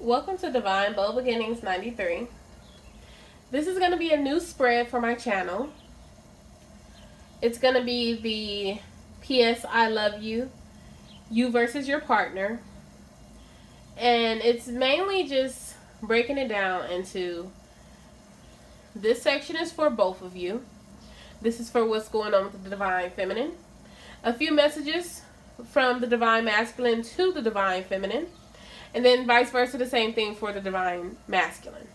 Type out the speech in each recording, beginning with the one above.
Welcome to Divine Bold Beginnings 93. This is going to be a new spread for my channel. It's going to be the P.S. I Love You, you versus your partner. And it's mainly just breaking it down into this section is for both of you. This is for what's going on with the Divine Feminine. A few messages from the Divine Masculine to the Divine Feminine. And then vice versa, the same thing for the Divine Masculine.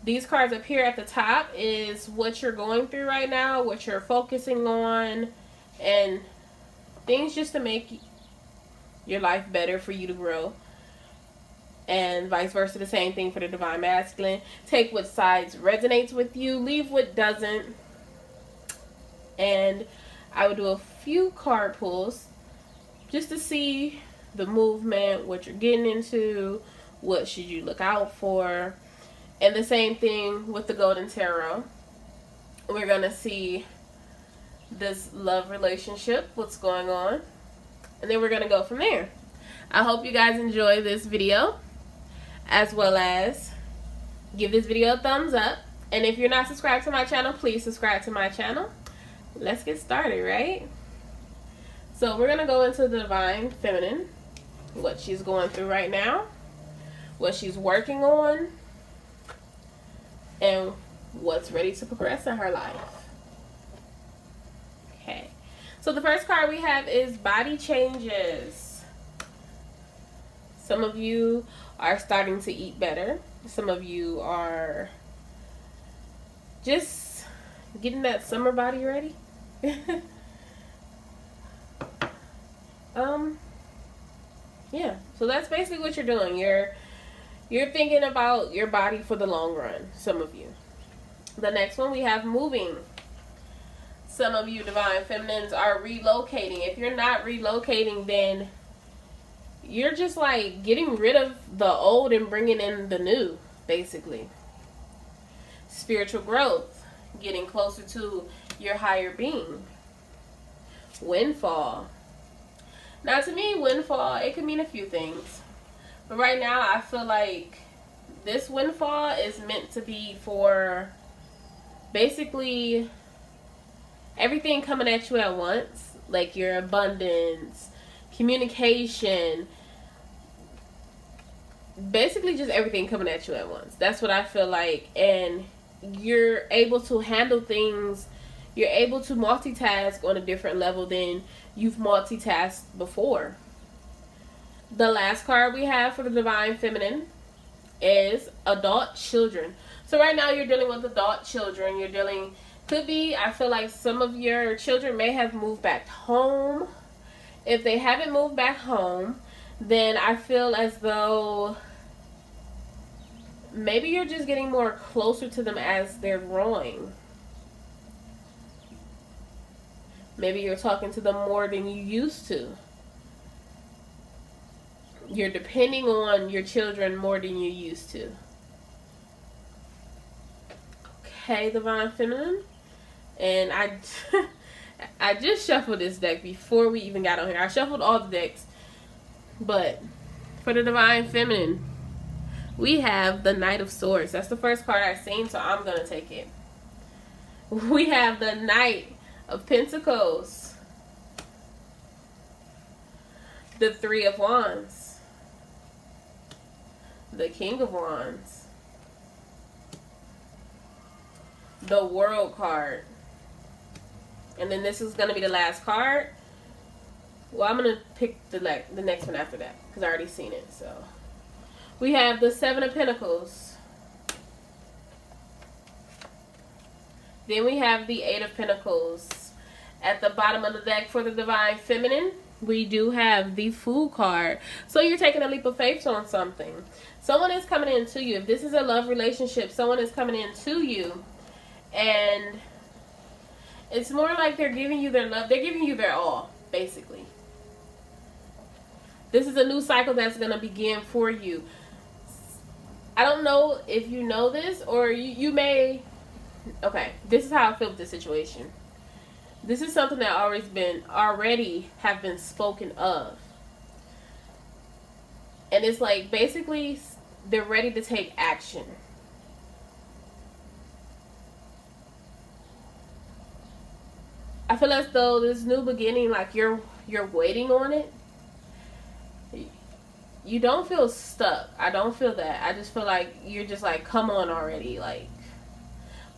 These cards up here at the top is what you're going through right now, what you're focusing on, and things just to make your life better for you to grow. And vice versa, the same thing for the Divine Masculine. Take what sides resonates with you, leave what doesn't. And I would do a few card pulls just to see the movement, what you're getting into, what should you look out for. And the same thing with the Golden Tarot. We're going to see this love relationship, what's going on. And then we're going to go from there. I hope you guys enjoy this video, as well as give this video a thumbs up. And if you're not subscribed to my channel, please subscribe to my channel. Let's get started, right? So we're going to go into the Divine Feminine, what she's going through right now, what she's working on, and what's ready to progress in her life. Okay. So the first card we have is Body Changes. Some of you are starting to eat better. Some of you are just getting that summer body ready. Yeah, so that's basically what you're doing. You're thinking about your body for the long run, some of you. The next one we have moving. Some of you Divine Feminines are relocating. If you're not relocating, then you're just like getting rid of the old and bringing in the new, basically. Spiritual growth, getting closer to your higher being. Windfall. Now, to me, windfall, it could mean a few things. But right now, I feel like this windfall is meant to be for basically everything coming at you at once. Like your abundance, communication, basically just everything coming at you at once. That's what I feel like. And you're able to handle things. You're able to multitask on a different level than you've multitasked before. The last card we have for the Divine Feminine is Adult Children. So right now you're dealing with adult children. Could be, I feel like some of your children may have moved back home. If they haven't moved back home, then I feel as though maybe you're just getting more closer to them as they're growing. Maybe you're talking to them more than you used to. You're depending on your children more than you used to. Okay, Divine Feminine. And I just shuffled this deck before we even got on here. I shuffled all the decks. But for the Divine Feminine, we have the Knight of Swords. That's the first card I've seen, so I'm going to take it. We have the Knight of Pentacles, the Three of Wands, the King of Wands, the World card, and then this is going to be the last card. Well, I'm going to pick the next one after that because I already seen it. So we have the Seven of Pentacles. Then we have the Eight of Pentacles. At the bottom of the deck for the Divine Feminine, we do have the Fool card. So you're taking a leap of faith on something. Someone is coming into you. If this is a love relationship, someone is coming into you. And it's more like they're giving you their love. They're giving you their all, basically. This is a new cycle that's going to begin for you. I don't know if you know this or you may... Okay, this is how I feel with this situation. This is something that already have been spoken of. And it's like basically they're ready to take action. I feel as though this new beginning, like you're waiting on it. You don't feel stuck. I don't feel that. I just feel like you're just like, come on already, like.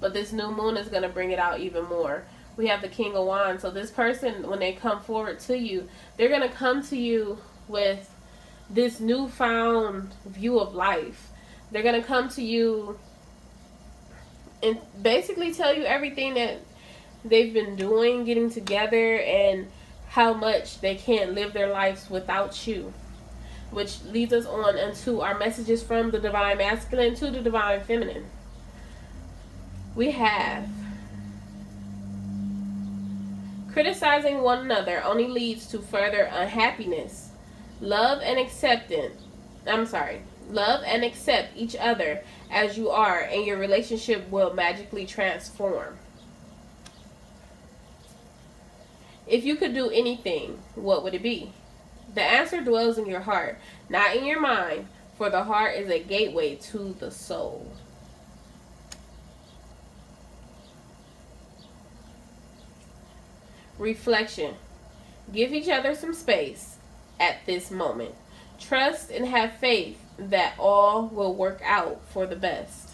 But this new moon is gonna bring it out even more. We have the King of Wands. So this person, when they come forward to you, they're gonna come to you with this newfound view of life. They're gonna come to you and basically tell you everything that they've been doing, getting together, and how much they can't live their lives without you. Which leads us on into our messages from the Divine Masculine to the Divine Feminine. We have criticizing one another only leads to further unhappiness. Love and accept each other as you are, and your relationship will magically transform. If you could do anything, what would it be? The answer dwells in your heart, not in your mind, for the heart is a gateway to the soul. Reflection. Give each other some space at this moment. Trust and have faith that all will work out for the best.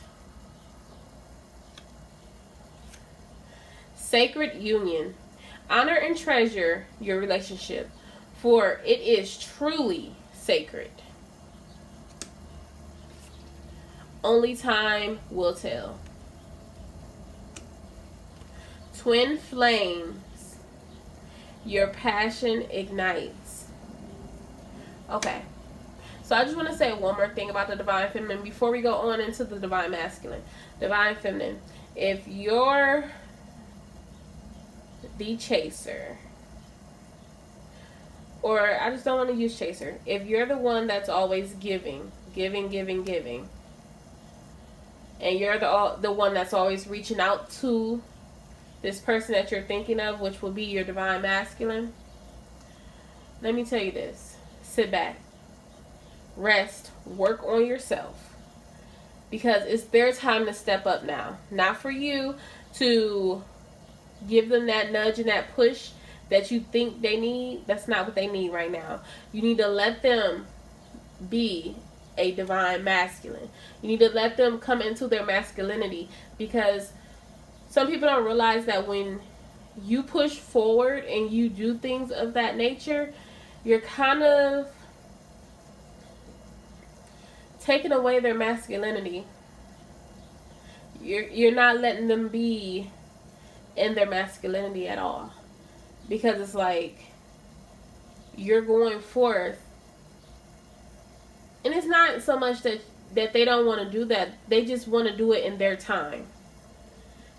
Sacred union. Honor and treasure your relationship, for it is truly sacred. Only time will tell. Twin flames. Your passion ignites. Okay. So I just want to say one more thing about the Divine Feminine before we go on into the Divine Masculine. Divine Feminine. If you're the chaser, or I just don't want to use chaser. If you're the one that's always giving, and you're the one that's always reaching out to this person that you're thinking of, which will be your Divine Masculine, let me tell you this. Sit back. Rest. Work on yourself. Because it's their time to step up now. Not for you to give them that nudge and that push that you think they need. That's not what they need right now. You need to let them be a Divine Masculine. You need to let them come into their masculinity, because some people don't realize that when you push forward and you do things of that nature, you're kind of taking away their masculinity. You're not letting them be in their masculinity at all. Because it's like you're going forth. And it's not so much that they don't want to do that. They just want to do it in their time.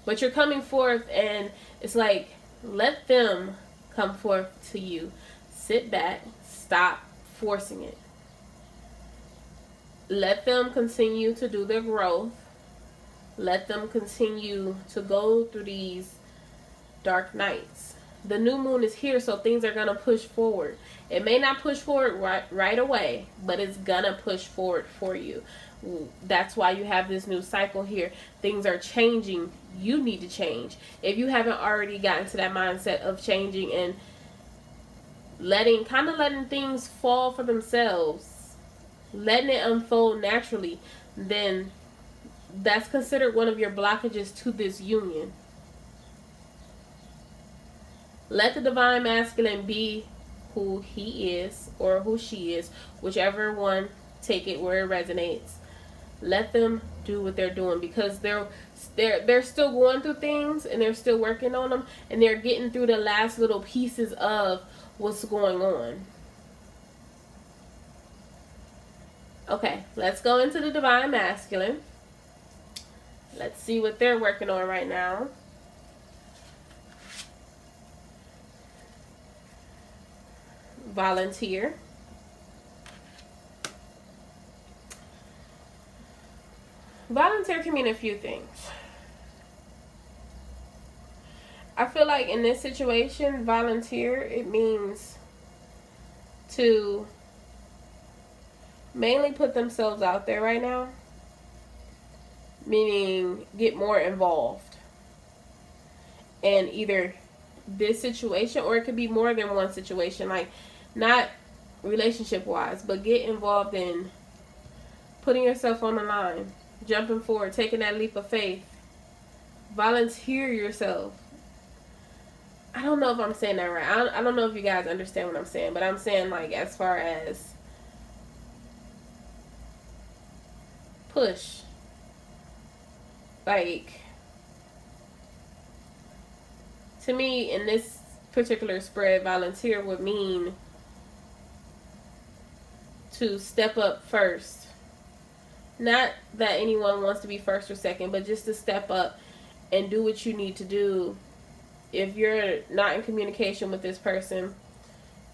But you're coming forth, and it's like, let them come forth to you. Sit back. Stop forcing it. Let them continue to do their growth. Let them continue to go through these dark nights. The new moon is here, so things are going to push forward. It may not push forward right away, but it's going to push forward for you. That's why you have this new cycle here. Things are changing. You need to change. If you haven't already gotten to that mindset of changing and letting things fall for themselves, letting it unfold naturally, then that's considered one of your blockages to this union. Let the Divine Masculine be who he is or who she is, whichever one, take it where it resonates. Let them do what they're doing, because they're still going through things, and they're still working on them, and they're getting through the last little pieces of what's going on. Okay, let's go into the Divine Masculine. Let's see what they're working on right now. Volunteer. Volunteer can mean a few things. I feel like in this situation, volunteer, it means to mainly put themselves out there right now, meaning get more involved in either this situation, or it could be more than one situation, like not relationship wise, but get involved in putting yourself on the line, jumping forward, taking that leap of faith, volunteer yourself. I don't know if I'm saying that right. I don't know if you guys understand what I'm saying, but I'm saying, like, as far as push, like, to me, in this particular spread, volunteer would mean to step up first. Not that anyone wants to be first or second, but just to step up and do what you need to do. If you're not in communication with this person,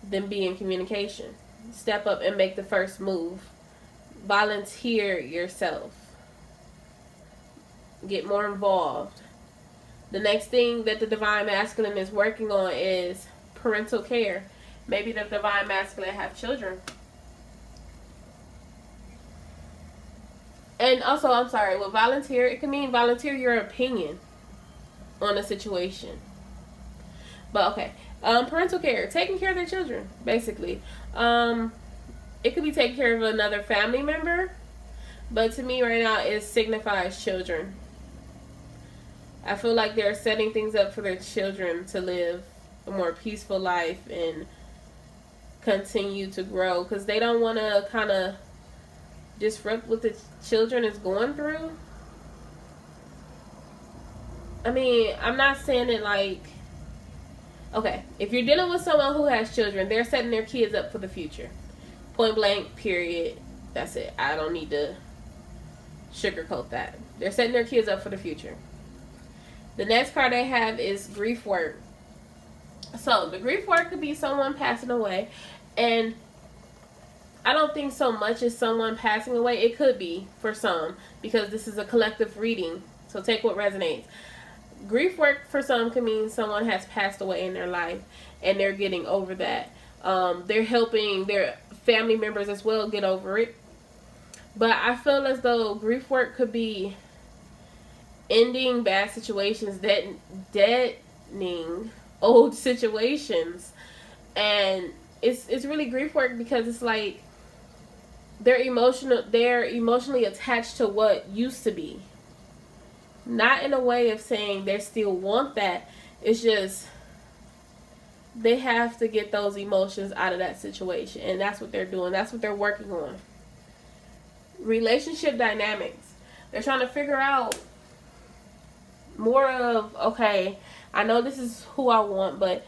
then be in communication. Step up and make the first move. Volunteer yourself. Get more involved. The next thing that the Divine Masculine is working on is parental care. Maybe the Divine Masculine have children. And also, I'm sorry, with volunteer, it can mean volunteer your opinion on a situation. But okay, parental care, taking care of their children, basically. It could be taking care of another family member, but to me right now, it signifies children. I feel like they're setting things up for their children to live a more peaceful life and continue to grow, because they don't want to kind of disrupt what the children is going through. I mean, I'm not saying it like, okay, if you're dealing with someone who has children, they're setting their kids up for the future. Point blank, period. That's it. I don't need to sugarcoat that. They're setting their kids up for the future. The next card they have is grief work. So the grief work could be someone passing away, and I don't think so much as someone passing away. It could be for some, because this is a collective reading, so take what resonates. Grief work for some can mean someone has passed away in their life and they're getting over that. They're helping their family members as well get over it. But I feel as though grief work could be ending bad situations, deadening old situations. And it's really grief work, because it's like they're emotionally attached to what used to be. Not in a way of saying they still want that. It's just they have to get those emotions out of that situation. And that's what they're doing. That's what they're working on. Relationship dynamics. They're trying to figure out more of, okay, I know this is who I want, but,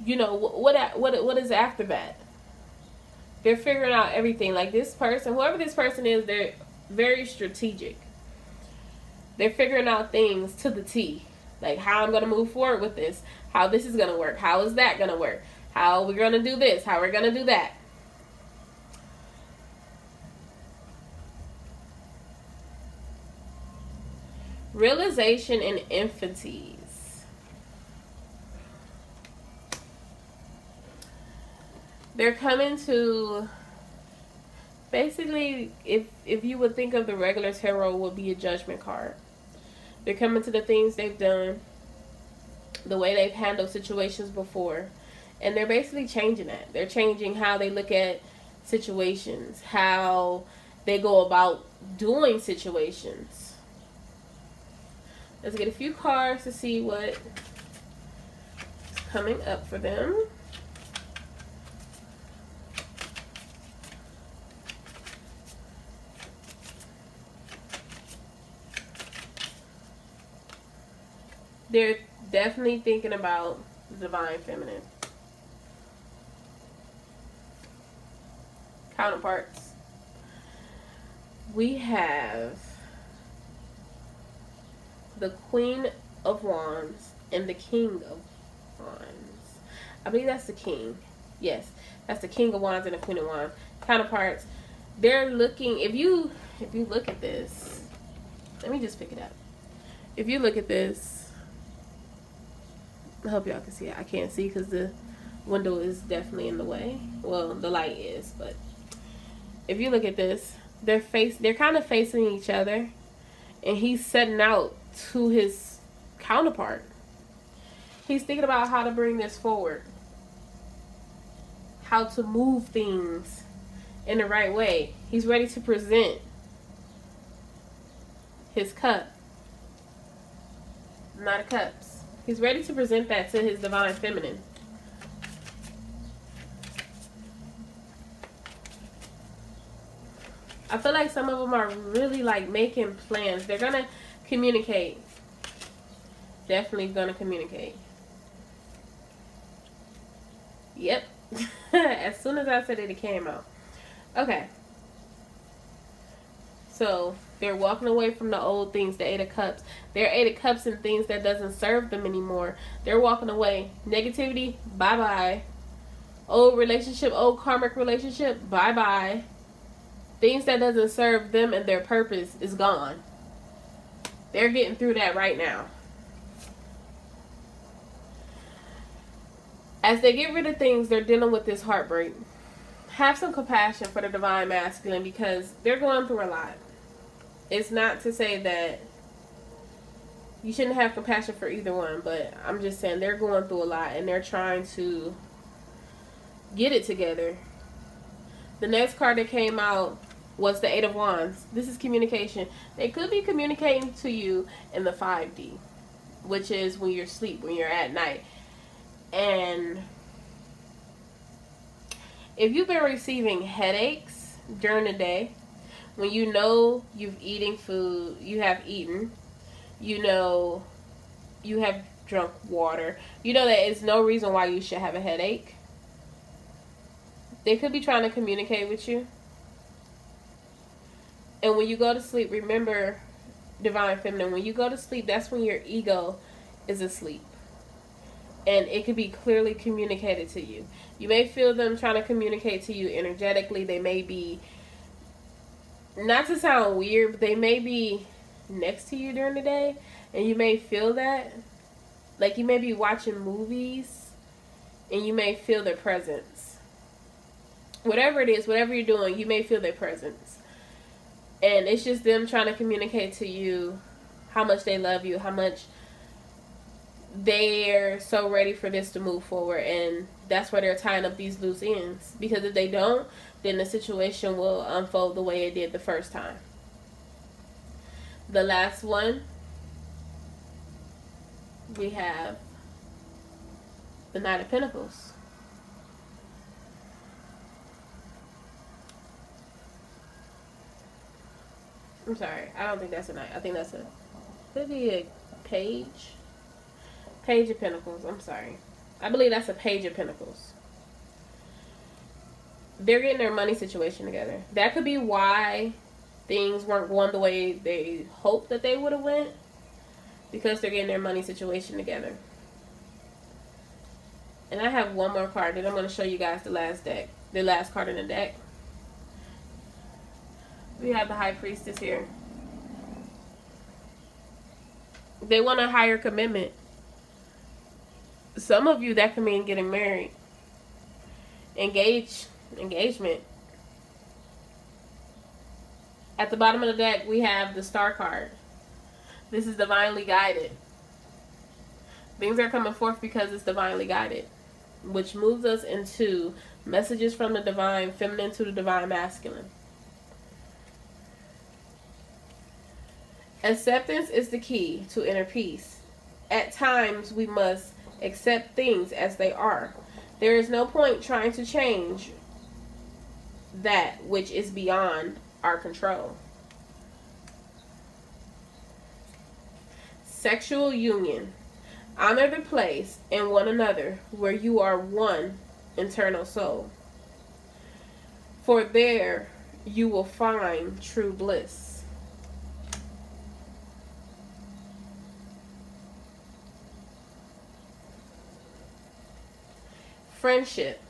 you know, what is after that? They're figuring out everything. Like, this person, whoever this person is, they're very strategic. They're figuring out things to the T. Like, how I'm going to move forward with this. How this is going to work. How is that going to work? How we're going to do this. How we're going to do that. Realization and infancies. They're coming to... Basically, if you would think of the regular tarot, would be a judgment card. They're coming to the things they've done, the way they've handled situations before, and they're basically changing that. They're changing how they look at situations, how they go about doing situations. Let's get a few cards to see what is coming up for them. They're definitely thinking about the Divine Feminine. Counterparts. We have the Queen of Wands and the King of Wands. I believe that's the King. Yes, that's the King of Wands and the Queen of Wands. Counterparts. They're looking, if you look at this, let me just pick it up. If you look at this, I hope y'all can see it. I can't see because the window is definitely in the way. Well, the light is, but if you look at this, they're kind of facing each other, and he's setting out to his counterpart. He's thinking about how to bring this forward, how to move things in the right way. He's ready to present his cup, Knight of Cups. He's ready to present that to his divine feminine. I feel like some of them are really like making plans. They're gonna communicate. Definitely gonna communicate. Yep. As soon as I said it, it came out. Okay. So they're walking away from the old things, the Eight of Cups. They're Eight of Cups and things that doesn't serve them anymore. They're walking away. Negativity, bye-bye. Old relationship, old karmic relationship, bye-bye. Things that doesn't serve them and their purpose is gone. They're getting through that right now. As they get rid of things, they're dealing with this heartbreak. Have some compassion for the divine masculine because they're going through a lot. It's not to say that you shouldn't have compassion for either one, but I'm just saying they're going through a lot and they're trying to get it together. The next card that came out was the Eight of Wands. This is communication. They could be communicating to you in the 5D, which is when you're asleep, when you're at night. And if you've been receiving headaches during the day, when you know you've eating food, you have eaten, you know you have drunk water, you know that it's no reason why you should have a headache. They could be trying to communicate with you. And when you go to sleep, remember, divine feminine, when you go to sleep, that's when your ego is asleep. And it could be clearly communicated to you. You may feel them trying to communicate to you energetically. They may be, not to sound weird, but they may be next to you during the day. And you may feel that. Like you may be watching movies and you may feel their presence. Whatever it is, whatever you're doing, you may feel their presence. And it's just them trying to communicate to you how much they love you, how much they're so ready for this to move forward. And that's why they're tying up these loose ends. Because if they don't, then the situation will unfold the way it did the first time. The last one, we have the Knight of Pentacles. I'm sorry, I don't think that's a knight. I think that's could be a page. Page of Pentacles, I'm sorry. I believe that's a Page of Pentacles. They're getting their money situation together. That could be why things weren't going the way they hoped that they would have went. Because they're getting their money situation together. And I have one more card that I'm going to show you guys the last card in the deck. We have the High Priestess here. They want a higher commitment. Some of you, that can mean getting married. Engagement. At the bottom of the deck, we have the Star card. This is divinely guided. Things are coming forth because it's divinely guided, which moves us into messages from the divine feminine to the divine masculine. Acceptance is the key to inner peace. At times, we must accept things as they are. There is no point trying to change that which is beyond our control. Sexual union. Honor the place in one another where you are one internal soul. For there you will find true bliss. Friendship.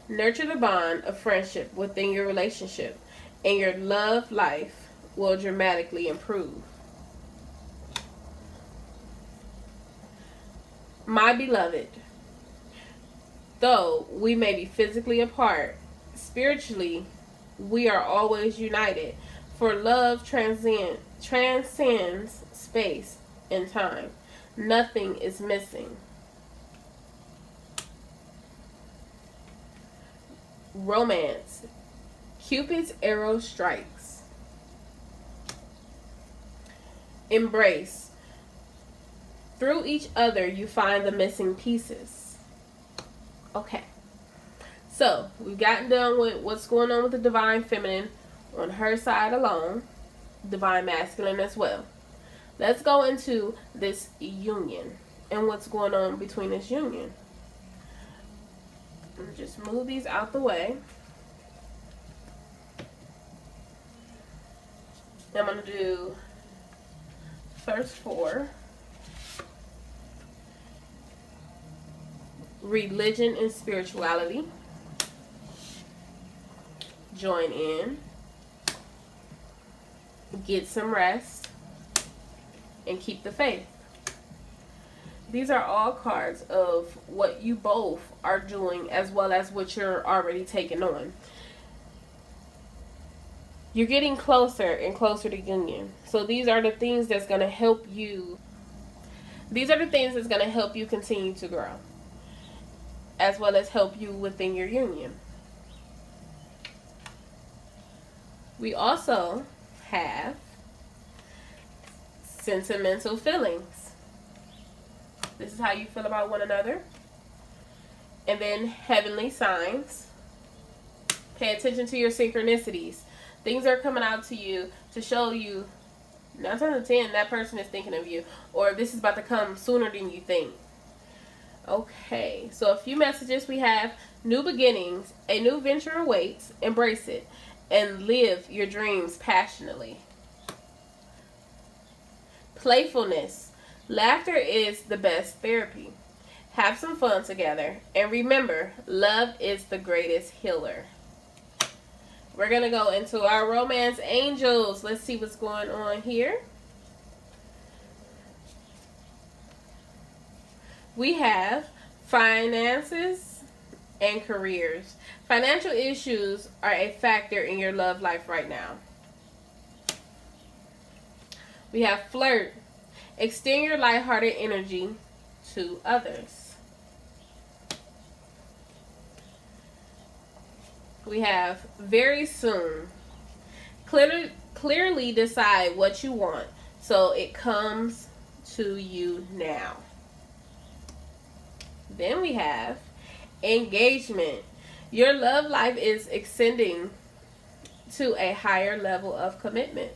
Nurture the bond of friendship within your relationship, and your love life will dramatically improve. My beloved, though we may be physically apart, spiritually We are always united, for love transcends space and time. Nothing is missing. Romance. Cupid's arrow strikes. Embrace. Through each other, you find the missing pieces. Okay. So, we've gotten done with what's going on with the divine feminine on her side alone, divine masculine as well. Let's go into this union and what's going on between this union. Just move these out the way. I'm going to do first 4. Religion and spirituality. Join in. Get some rest. And keep the faith. These are all cards of what you both are doing as well as what you're already taking on. You're getting closer and closer to union. So these are the things that's going to help you. These are the things that's going to help you continue to grow, as well as help you within your union. We also have sentimental feelings. This is how you feel about one another. And then heavenly signs. Pay attention to your synchronicities. Things are coming out to you to show you 9 times out of 10 that person is thinking of you, or this is about to come sooner than you think. Okay, so a few messages we have. New beginnings. A new venture awaits. Embrace it and live your dreams passionately. Playfulness. Laughter is the best therapy. Have some fun together. And remember, love is the greatest healer. We're going to go into our romance angels. Let's see what's going on here. We have finances and careers. Financial issues are a factor in your love life right now. We have flirt. Extend your lighthearted energy to others. We have very soon. Clearly decide what you want so it comes to you now. Then we have engagement. Your love life is extending to a higher level of commitment.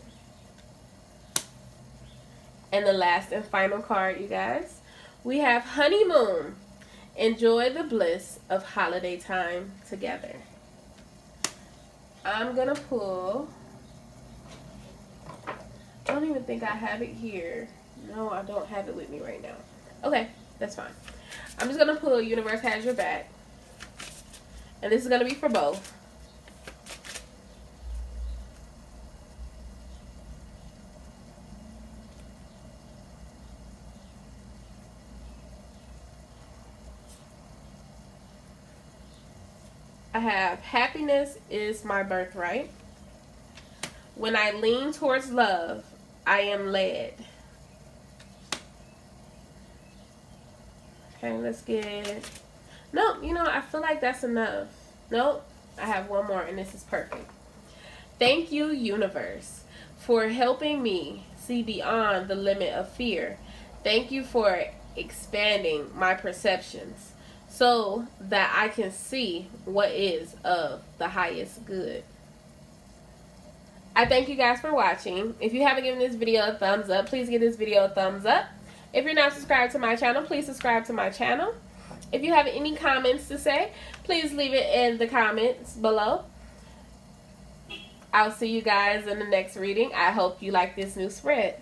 And the last and final card, you guys, we have honeymoon. Enjoy the bliss of holiday time together. I'm going to pull. I don't even think I have it here. No, I don't have it with me right now. Okay, that's fine. I'm just going to pull Universe Has Your Back. And this is going to be for both. I have happiness is my birthright. When I lean towards love, I am led. Okay, let's get... Nope, you know, I feel like that's enough. Nope, I have one more and this is perfect. Thank you, universe, for helping me see beyond the limit of fear. Thank you for expanding my perceptions so that I can see what is of the highest good. I thank you guys for watching. If you haven't given this video a thumbs up, please give this video a thumbs up. If you're not subscribed to my channel, please subscribe to my channel. If you have any comments to say, please leave it in the comments below. I'll see you guys in the next reading. I hope you like this new spread.